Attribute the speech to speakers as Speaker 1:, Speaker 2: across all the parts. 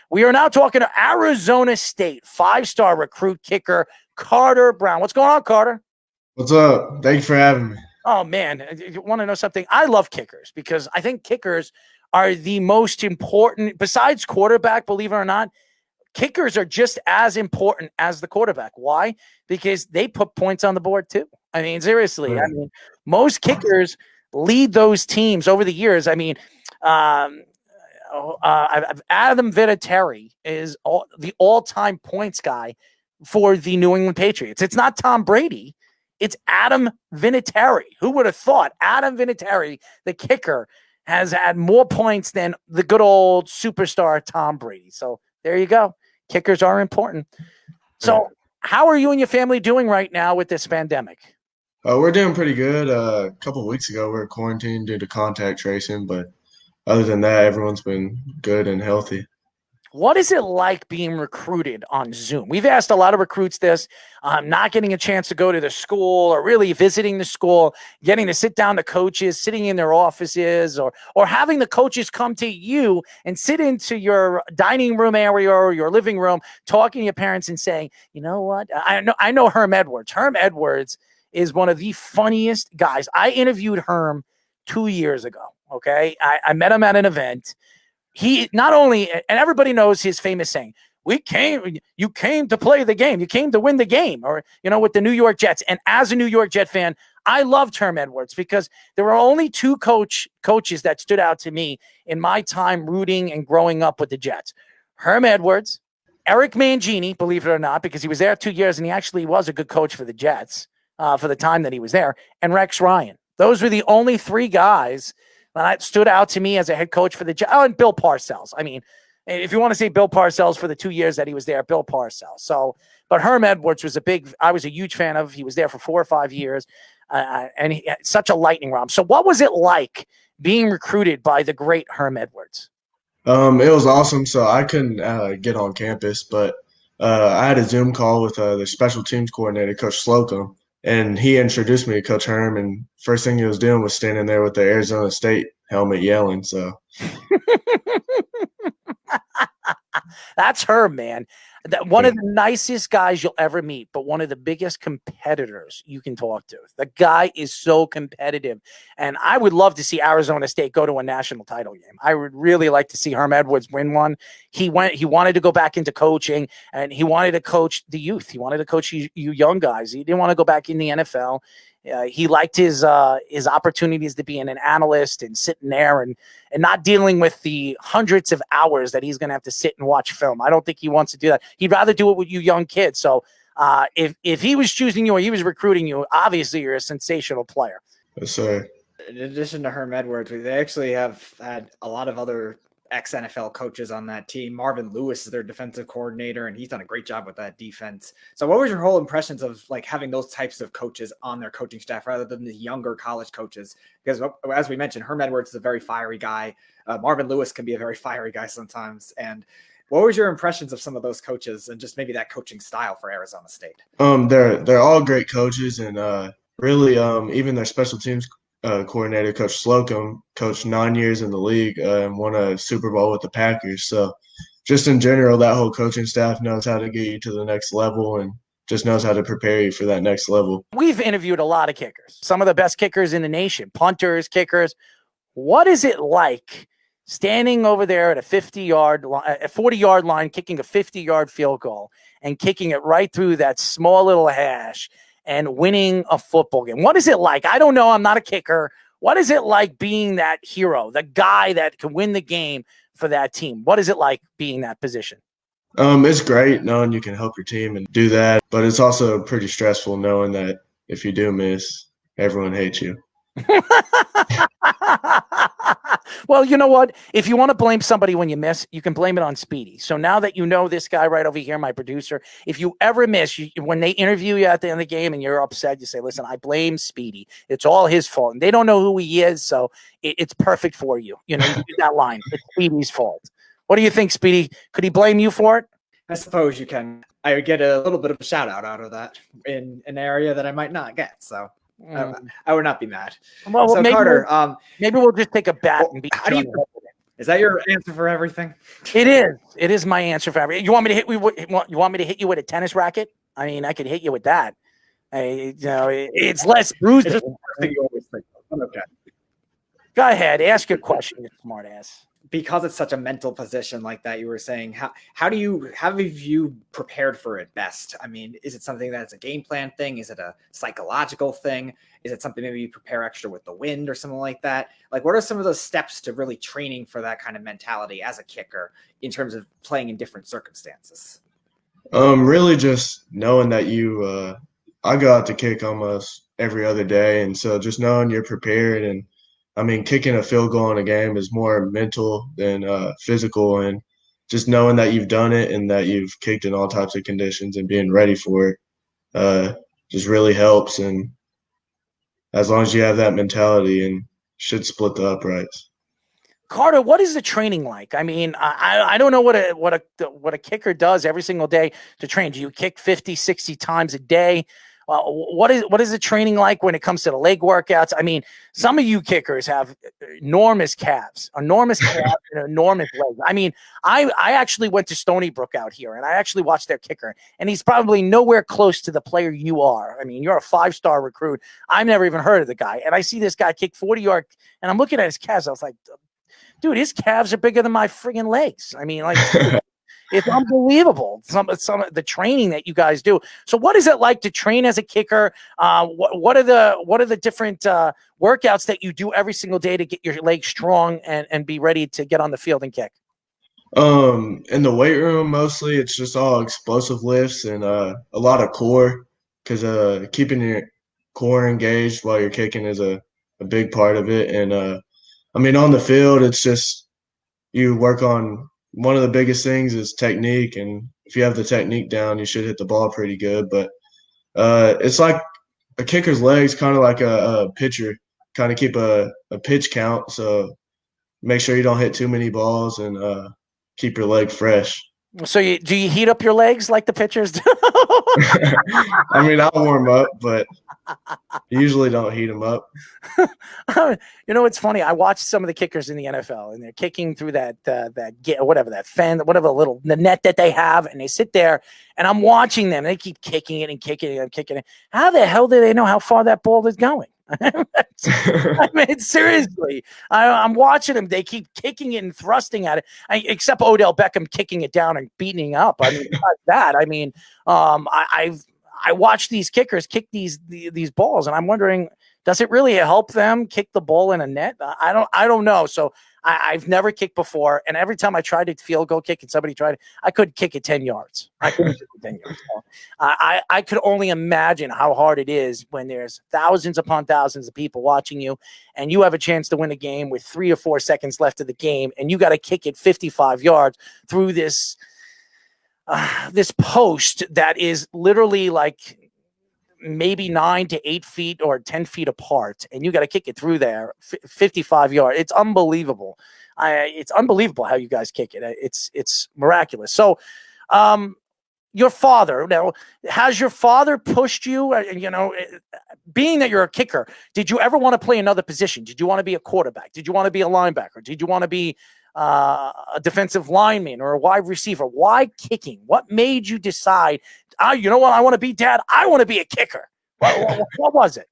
Speaker 1: We are now talking to Arizona State 5-star recruit kicker Carter Brown. What's going on, Carter?
Speaker 2: What's up? Thank you for having me.
Speaker 1: Oh, man, you want to know something? I love kickers because I think kickers are the most important, besides quarterback, believe it or not. Kickers are just as important as the quarterback. Why? Because they put points on the board too. I mean, seriously.
Speaker 2: Right.
Speaker 1: I mean, most kickers lead those teams over the years. I mean, Adam Vinatieri is the all-time points guy for the New England Patriots. It's not Tom Brady. It's Adam Vinatieri. Who would have thought Adam Vinatieri, the kicker, has had more points than the good old superstar Tom Brady? So there you go. Kickers are important. So how are you and your family doing right now with this pandemic?
Speaker 2: We're doing pretty good. A couple of weeks ago, we were quarantined due to contact tracing, but other than that, everyone's been good and healthy.
Speaker 1: What is it like being recruited on Zoom? We've asked a lot of recruits this, not getting a chance to go to the school or really visiting the school, getting to sit down to coaches, sitting in their offices, or having the coaches come to you and sit into your dining room area or your living room, talking to your parents and saying, you know what? I know Herm Edwards. Herm Edwards is one of the funniest guys. I interviewed Herm 2 years ago. Okay. I met him at an event. He not only, and everybody knows his famous saying, you came to play the game. You came to win the game, or, with the New York Jets. And as a New York Jet fan, I loved Herm Edwards because there were only two coaches that stood out to me in my time rooting and growing up with the Jets. Herm Edwards, Eric Mangini, believe it or not, because he was there 2 years and he actually was a good coach for the Jets for the time that he was there, and Rex Ryan. Those were the only three guys that stood out to me as a head coach for the Jets. Oh, and Bill Parcells. I mean, if you want to say Bill Parcells for the 2 years that he was there, Bill Parcells. So, but Herm Edwards I was a huge fan of. He was there for 4 or 5 years, and he had such a lightning rod. So what was it like being recruited by the great Herm Edwards?
Speaker 2: It was awesome. So I couldn't get on campus, but I had a Zoom call with the special teams coordinator, Coach Slocum, and he introduced me to Coach Herm, and first thing he was doing was standing there with the Arizona State helmet yelling. So
Speaker 1: That's Herm, man. One of the nicest guys you'll ever meet, but one of the biggest competitors you can talk to. The guy is so competitive. And I would love to see Arizona State go to a national title game. I would really like to see Herm Edwards win one. He wanted to go back into coaching, and he wanted to coach the youth. He wanted to coach you young guys. He didn't want to go back in the NFL. He liked his opportunities to be an analyst and sitting there and not dealing with the hundreds of hours that he's going to have to sit and watch film. I don't think he wants to do that. He'd rather do it with you young kids. So if he was choosing you or he was recruiting you, obviously you're a sensational player.
Speaker 2: Yes, sir.
Speaker 3: In addition to Herm Edwards, they actually have had a lot of other ex-NFL coaches on that team. Marvin Lewis is their defensive coordinator, and he's done a great job with that defense. So what was your whole impressions of having those types of coaches on their coaching staff rather than the younger college coaches? Because as we mentioned, Herm Edwards is a very fiery guy. Marvin Lewis can be a very fiery guy sometimes. And what was your impressions of some of those coaches and just maybe that coaching style for Arizona State?
Speaker 2: They're all great coaches, and really even their special teams coordinator, Coach Slocum, coached 9 years in the league and won a Super Bowl with the Packers. So just in general, that whole coaching staff knows how to get you to the next level and just knows how to prepare you for that next level.
Speaker 1: We've interviewed a lot of kickers, some of the best kickers in the nation, punters, kickers. What is it like standing over there at a 40-yard line, kicking a 50-yard field goal and kicking it right through that small little hash and winning a football game? What is it like? I don't know. I'm not a kicker. What is it like being that hero, the guy that can win the game for that team? What is it like being that position?
Speaker 2: It's great knowing you can help your team and do that, but it's also pretty stressful knowing that if you do miss, everyone hates you.
Speaker 1: Well, you know what? If you want to blame somebody when you miss, you can blame it on Speedy. So now that you know this guy right over here, my producer, if you ever miss, when they interview you at the end of the game and you're upset, you say, listen, I blame Speedy. It's all his fault. And they don't know who he is, so it's perfect for you. You use that line. It's Speedy's fault. What do you think, Speedy? Could he blame you for it?
Speaker 3: I suppose you can. I would get a little bit of a shout out of that in an area that I might not get. So I would not be mad.
Speaker 1: Well,
Speaker 3: so
Speaker 1: maybe
Speaker 3: Carter,
Speaker 1: maybe we'll just take a bat and beat
Speaker 3: how do you Is that your answer for everything?
Speaker 1: It is. It is my answer for everything. You want me to hit you want me to hit you with a tennis racket? I mean, I could hit you with that. It's less bruising.
Speaker 3: It's just the first thing you always think of. Okay.
Speaker 1: Go ahead, ask your question, you smart ass.
Speaker 3: Because it's such a mental position like that, you were saying, how have you prepared for it best? I mean, is it something that's a game plan thing? Is it a psychological thing? Is it something maybe you prepare extra with the wind or something like that? Like, what are some of those steps to really training for that kind of mentality as a kicker in terms of playing in different circumstances?
Speaker 2: Really just knowing that I go out to kick almost every other day, and so just knowing you're prepared. And I mean, kicking a field goal in a game is more mental than physical, and just knowing that you've done it and that you've kicked in all types of conditions and being ready for it just really helps. And as long as you have that mentality, and should split the uprights.
Speaker 1: Carter, what is the training like? I mean, I don't know what a kicker does every single day to train. Do you kick 50, 60 times a day? What is the training like when it comes to the leg workouts? I mean, some of you kickers have enormous calves, and enormous legs. I mean, I actually went to Stony Brook out here, and I actually watched their kicker, and he's probably nowhere close to the player you are. I mean, you're a 5-star recruit. I've never even heard of the guy, and I see this guy kick 40-yard, and I'm looking at his calves. I was like, dude, his calves are bigger than my friggin' legs. I mean, like, it's unbelievable. Some of the training that you guys do. So, what is it like to train as a kicker? What are the different workouts that you do every single day to get your legs strong and be ready to get on the field and kick?
Speaker 2: In the weight room, mostly it's just all explosive lifts and a lot of core, because keeping your core engaged while you're kicking is a big part of it. And I mean, on the field, it's just you work on one of the biggest things is technique, and if you have the technique down, you should hit the ball pretty good. But it's like a kicker's legs, kind of like a pitcher, kind of keep a pitch count. So make sure you don't hit too many balls and keep your leg fresh.
Speaker 1: So do you heat up your legs like the pitchers do?
Speaker 2: I mean, I'll warm up, but usually don't heat them up.
Speaker 1: You know, it's funny. I watched some of the kickers in the NFL, and they're kicking through that the net that they have, and they sit there, and I'm watching them. They keep kicking it and kicking it and kicking it. How the hell do they know how far that ball is going? I mean, seriously, I'm watching them. They keep kicking it and thrusting at it, except Odell Beckham kicking it down and beating up. I mean, that. I mean, I watch these kickers kick these balls, and I'm wondering, does it really help them kick the ball in a net? I don't know. So I've never kicked before, and every time I tried to field goal kick and somebody tried it, I couldn't kick it 10 yards. I couldn't kick it 10 yards. So I could only imagine how hard it is when there's thousands upon thousands of people watching you, and you have a chance to win a game with 3 or 4 seconds left of the game, and you got to kick it 55 yards through this post that is literally like maybe 9 to 8 feet or 10 feet apart, and you got to kick it through there 55 yards. It's unbelievable. It's unbelievable how you guys kick it. It's miraculous. So your father, now, has your father pushed you, being that you're a kicker, did you ever want to play another position? Did you want to be a quarterback? Did you want to be a linebacker? Did you want to be a defensive lineman or a wide receiver? Why kicking? What made you decide, you know what, I want to be, Dad, I want to be a kicker? What was it?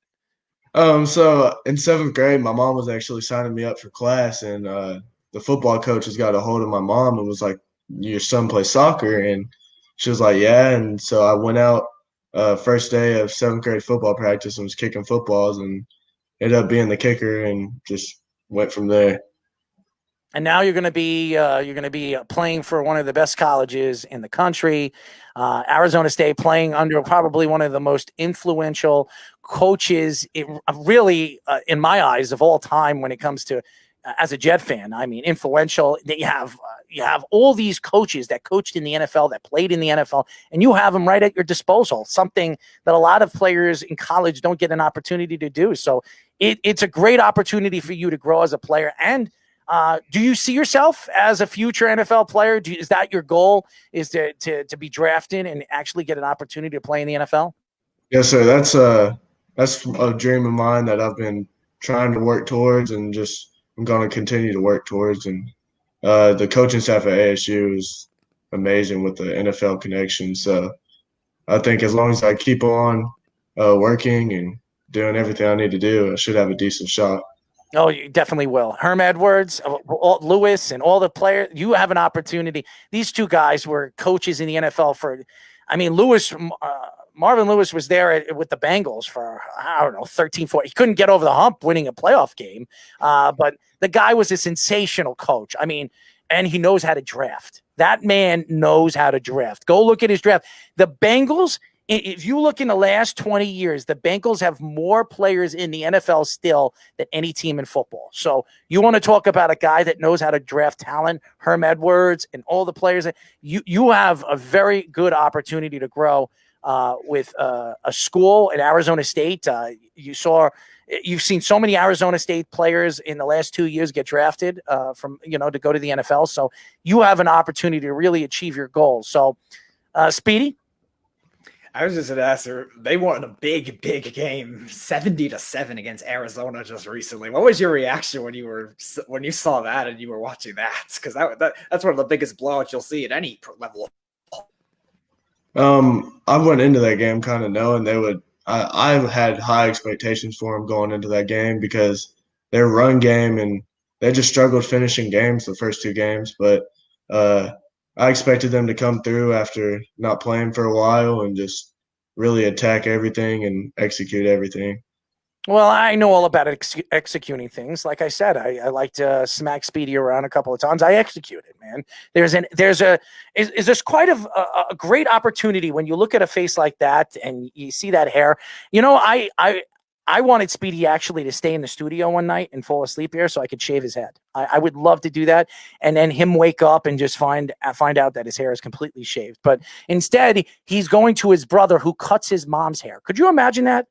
Speaker 2: So in 7th grade, my mom was actually signing me up for class, and the football coach has got a hold of my mom and was like, your son plays soccer? And she was like, yeah. And so I went out first day of 7th grade football practice and was kicking footballs and ended up being the kicker and just went from there.
Speaker 1: And now you're going to be playing for one of the best colleges in the country, Arizona State, playing under probably one of the most influential coaches, really, in my eyes, of all time when it comes to, as a Jet fan. I mean, influential. You have all these coaches that coached in the NFL, that played in the NFL, and you have them right at your disposal. Something that a lot of players in college don't get an opportunity to do. So it's a great opportunity for you to grow as a player. And do you see yourself as a future NFL player? Is that your goal, is to be drafted and actually get an opportunity to play in the NFL?
Speaker 2: Yes, sir. That's a dream of mine that I've been trying to work towards, and just I'm going to continue to work towards and the coaching staff at ASU is amazing with the NFL connection. So I think as long as I keep on working and doing everything I need to do, I should have a decent shot.
Speaker 1: Oh, you definitely will. Herm Edwards, Lewis, and all the players, you have an opportunity. These two guys were coaches in the NFL Lewis, Marvin Lewis was there with the Bengals for, I don't know, 13, 14. He couldn't get over the hump winning a playoff game. But the guy was a sensational coach. And he knows how to draft. That man knows how to draft. Go look at his draft. The Bengals, if you look in the last 20 years, the Bengals have more players in the NFL still than any team in football. So you want to talk about a guy that knows how to draft talent, Herm Edwards, and all the players. You have a very good opportunity to grow with a school at Arizona State. You've seen so many Arizona State players in the last 2 years get drafted to go to the NFL. So you have an opportunity to really achieve your goals. So, Speedy.
Speaker 3: I was just going to ask her, they won a big game, 70-7 against Arizona just recently. What was your reaction when you saw that and you were watching that? Because that's one of the biggest blowouts you'll see at any level.
Speaker 2: I went into that game kind of knowing they would. I had high expectations for them going into that game because their run game, and they just struggled finishing games the first two games. But I expected them to come through after not playing for a while and just really attack everything and execute everything.
Speaker 1: Well, I know all about executing things. Like I said, I like to smack Speedy around a couple of times. I execute it, man. There's quite a great opportunity when you look at a face like that and you see that hair. I wanted Speedy actually to stay in the studio one night and fall asleep here so I could shave his head. I would love to do that, and then him wake up and just find out that his hair is completely shaved. But instead, he's going to his brother who cuts his mom's hair. Could you imagine that?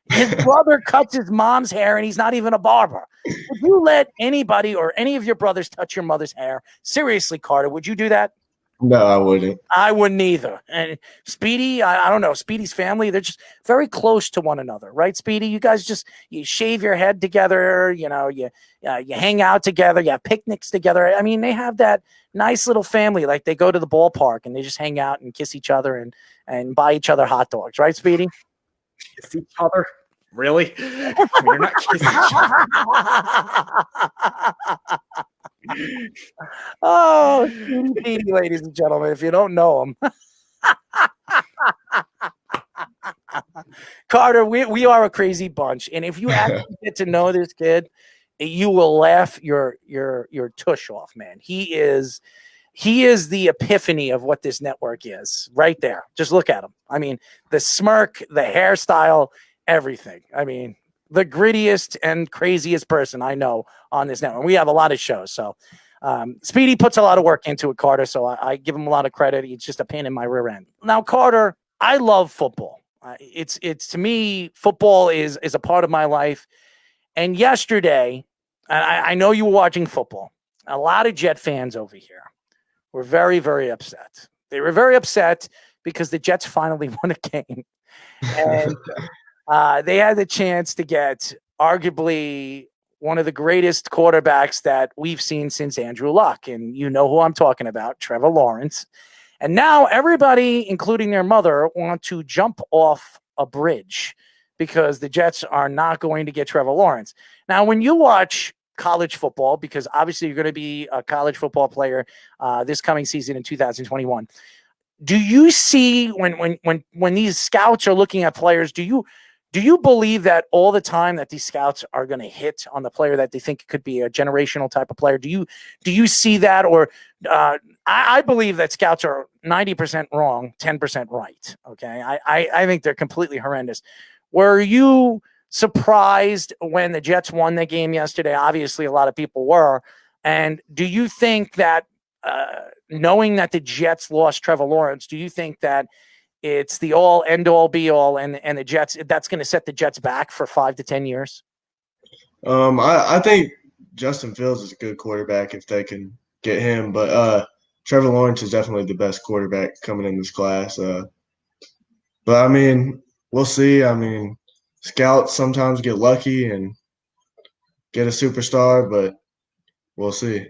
Speaker 1: His brother cuts his mom's hair, and he's not even a barber. Would you let anybody or any of your brothers touch your mother's hair? Seriously, Carter, would you do that?
Speaker 2: No, I wouldn't.
Speaker 1: I wouldn't either. And Speedy, I don't know. Speedy's family, they're just very close to one another, right, Speedy? You guys you shave your head together, you hang out together, you have picnics together. They have that nice little family, like they go to the ballpark and they just hang out and kiss each other and buy each other hot dogs, right, Speedy?
Speaker 3: Kiss each other? Really? You're not kissing each other.
Speaker 1: Oh, Speedy, ladies and gentlemen, if you don't know him. Carter, we are a crazy bunch. And if you actually get to know this kid, you will laugh your tush off, man. He is the epiphany of what this network is right there. Just look at him. The smirk, the hairstyle, everything. The grittiest and craziest person I know on this network. We have a lot of shows. So Speedy puts a lot of work into it, Carter. So I give him a lot of credit. It's just a pain in my rear end. Now, Carter, I love football. It's to me, football is a part of my life. And yesterday, I know you were watching football. A lot of Jet fans over here were very, very upset. They were very upset because the Jets finally won a game. And they had the chance to get arguably one of the greatest quarterbacks that we've seen since Andrew Luck. And you know who I'm talking about, Trevor Lawrence. And now everybody, including their mother, want to jump off a bridge because the Jets are not going to get Trevor Lawrence. Now, when you watch college football, because obviously you're going to be a college football player this coming season in 2021, do you see when these scouts are looking at players, do you believe that all the time that these scouts are going to hit on the player that they think could be a generational type of player? Do you see that? Or I believe that scouts are 90% wrong, 10% right. Okay. I think they're completely horrendous. Were you surprised when the Jets won the game yesterday? Obviously a lot of people were. And do you think that knowing that the Jets lost Trevor Lawrence, do you think that it's the all end all be all and the Jets, that's going to set the Jets back for 5 to 10 years?
Speaker 2: I think Justin Fields is a good quarterback if they can get him, but Trevor Lawrence is definitely the best quarterback coming in this class. But we'll see. Scouts sometimes get lucky and get a superstar, but we'll see.